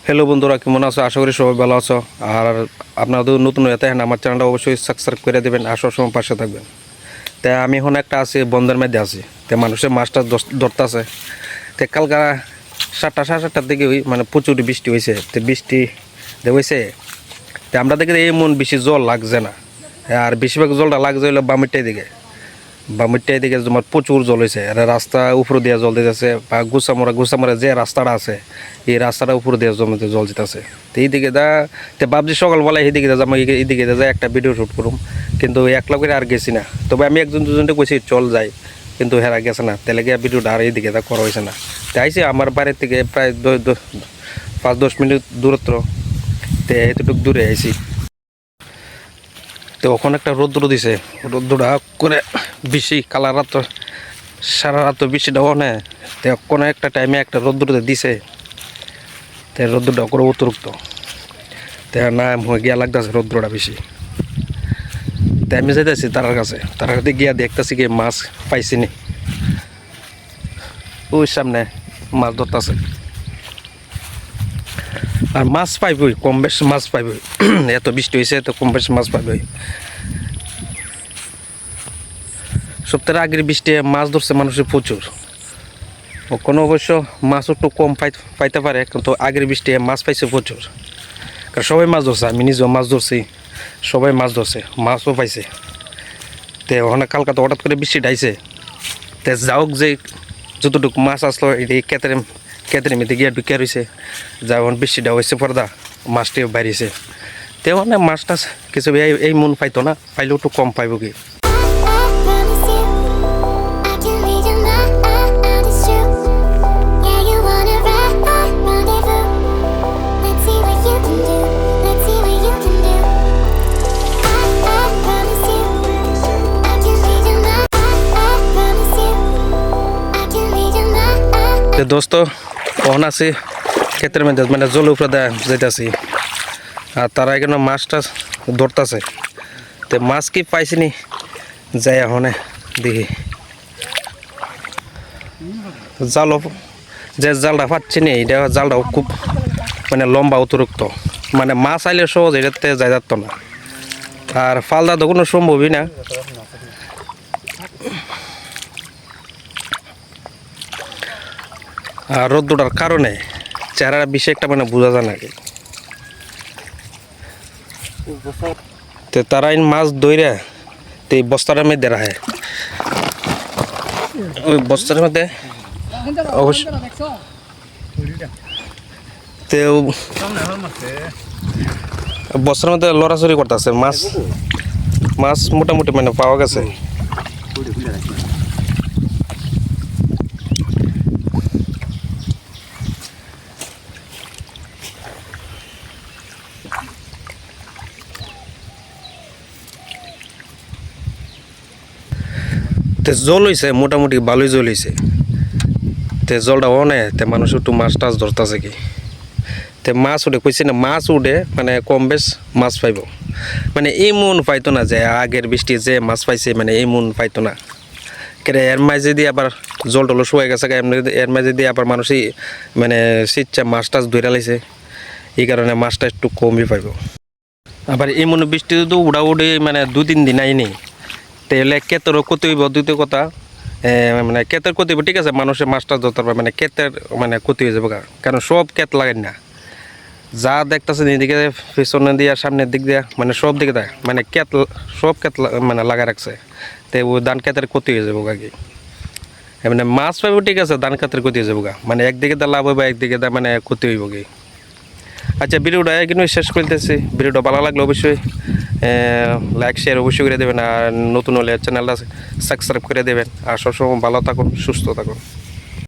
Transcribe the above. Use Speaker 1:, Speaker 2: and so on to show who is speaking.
Speaker 1: Hello বন্ধুরা, কেমন আছো? আশা করি সবাই ভালো আছো। আর আপনাদের নতুন হয়ে থাকেন আমার চ্যানেলটা অবশ্যই সাবস্ক্রাইব করে দেবেন আর সবসময় পাশে থাকবেন। তাই আমি এখন একটা আছি বন্ধের মধ্যে আছি, তাই মানুষের মাছটা ধরতেছে। তাই কালকা 7টা সাড়ে 7টার দিকে মানে প্রচুর বৃষ্টি হয়েছে, তো বৃষ্টি হয়েছে। তো আমরা দেখি এমন বেশি জল লাগছে না, আর বেশিরভাগ জলটা লাগছে হলো বামিরটাই দিকে তোমার প্রচুর জল হয়েছে। আর রাস্তা উপর দিয়ে জল দিতেছে, বা গুসামরা যে রাস্তাটা আছে এই রাস্তাটা উপর দিয়ে জমিতে জল দিতেছে। তো এইদিকে তো ভাবছি সকালবেলায় এইদিকে আমি এইদিকে যা একটা ভিডিও শ্যুট করুম, কিন্তু একলা করে আর গেছি না। তবে আমি একজন দুজনকে কইছি চল যাই, কিন্তু হেরা গেছে না, তাহলে গিয়ে ভিডিওটা আর এইদিকে করা হয়েছে না। তাই আইসি আমার বাড়ির থেকে প্রায় 5-10 মিনিট দূরত্ব, তো এতটুকু দূরে আইসি। তো ওখানে একটা রৌদ্র দিছে, রৌদ্রটা করে বেশি কালা রাত, সারা রাত বৃষ্টিটা ওখানে। তো কোনো একটা টাইমে একটা রৌদ্রটা দিছে, তো রৌদ্রটা করে অতিরিক্ত, তো না হয়ে গিয়া লাগতেছে রৌদ্রটা বেশি। তো আমি যাইতেছি তার কাছে গিয়া দেখতেছি কি মাছ পাইছি নি। ওই সামনে মাছ ধরতেছে, আর মাছ পাইবই, কম বেশ মাছ পাইবই। এত বৃষ্টি হয়েছে তো কম বেশ মাছ পাইবই। সপ্তাহের আগের বৃষ্টি মাছ ধরছে মানুষের প্রচুর। কোনো অবশ্য মাছ একটু কম পাইতে পারে, কিন্তু আগের বৃষ্টি মাছ পাইছে প্রচুর। কারণ সবাই মাছ ধরছে, আমি নিজেও মাছ ধরছি, সবাই মাছ ধরছে, মাছও পাইছে। তো ওখানে কালকা তো হঠাৎ করে বৃষ্টি ডাইছে, তো যাওক যে যতটুকু মাছ আসলো এটি কেতের মেতে গিয়ে ঢুকিয়ে রয়েছে। যা এখন বৃষ্টিটা হয়েছে পর্দা মাছটিও বাড়িয়েছে। তো ওখানে মাছ টাছ কিছু এই মন পাইতো না, পাইলেও একটু কম পাইব কি। দোস্ত কখন আছি ক্ষেত্রের মধ্যে, মানে জলের উপরে যাইতেছি, আর তারা এখানে মাছ টাছ ধরতেছে। তো মাছ কি পাইছি নি, যাই এখন দেখি। জালও যে জালটা পাচ্ছি নি, এটা জালটাও খুব মানে লম্বা অতিরিক্ত, মানে মাছ আইলে সহজ এটাতে যাই যাত না, আর ফালদা তো কোনো সম্ভবই না। আর রোদ্দুটার কারণে চেহারা বেশি একটা মানে বোঝা যায় নাকি। তো তারা মাছ ধইরা তো এই বস্তার মধ্যে রাখে, ওই বস্তার মধ্যে অবশ্য তো বস্তার মধ্যে লড়াচড়ি করতেছে মাছ মোটামুটি মানে পাওয়া গেছে। তো জল হয়েছে, মোটামুটি ভালোই জল হয়েছে। তো জলটা অনে, তো মানুষ একটু মাছ টাছ ধরতেছে কি। তো মাছ উঠে কইছি না, মাছ উঠে মানে কম বেশ মাছ পাইব, মানে এই মন পাইতো না যে আগের বৃষ্টি যে মাছ পাইছে, মানে এই মন পাইতো না। কেরে এর মাঝে দিয়ে আবার জল টল শুয়ে গেছে, এর মাঝে দিয়ে আবার মানুষই মানে শীতটা মাছ টাছ ধরে লাইছে, এই কারণে মাছটা একটু কমই পাইব। আবার এমন বৃষ্টি তো উড়াউড়ি মানে 2-3 দিন আইনি, তাহলে ক্ষেতেরও ক্ষতি হইব। দ্বিতীয় কথা মানে ক্ষেতের ক্ষতি হইব, ঠিক আছে, মানুষের মাছ টাছ ধরতে পারবে, মানে ক্ষেতের মানে ক্ষতি হয়ে যাবে, কারণ সব ক্ষেত লাগাই না, যা দেখতেছেন এদিকে পিছনের দিয়ে সামনের দিক দিয়ে মানে সব দিকে দেয়, মানে সব ক্ষেত মানে লাগা রাখছে। তো ওই ধান ক্ষেতের ক্ষতি হয়ে যাবো কি, মানে মাছ পাইব ঠিক আছে, ধান ক্ষেতের ক্ষতি হয়ে যাবো মানে একদিকে দা লাভ হইব, একদিকে দা মানে ক্ষতি হইব কি। আচ্ছা, ভিডিওটা কিন্তু শেষ করতেছি। ভিডিওটা ভালো লাগলে অবশ্যই লাইক শেয়ার অবশ্যই করে দেবেন, আর নতুন হলে চ্যানেলটা সাবস্ক্রাইব করে দেবেন। আর সবসময় ভালো থাকুন, সুস্থ থাকুন।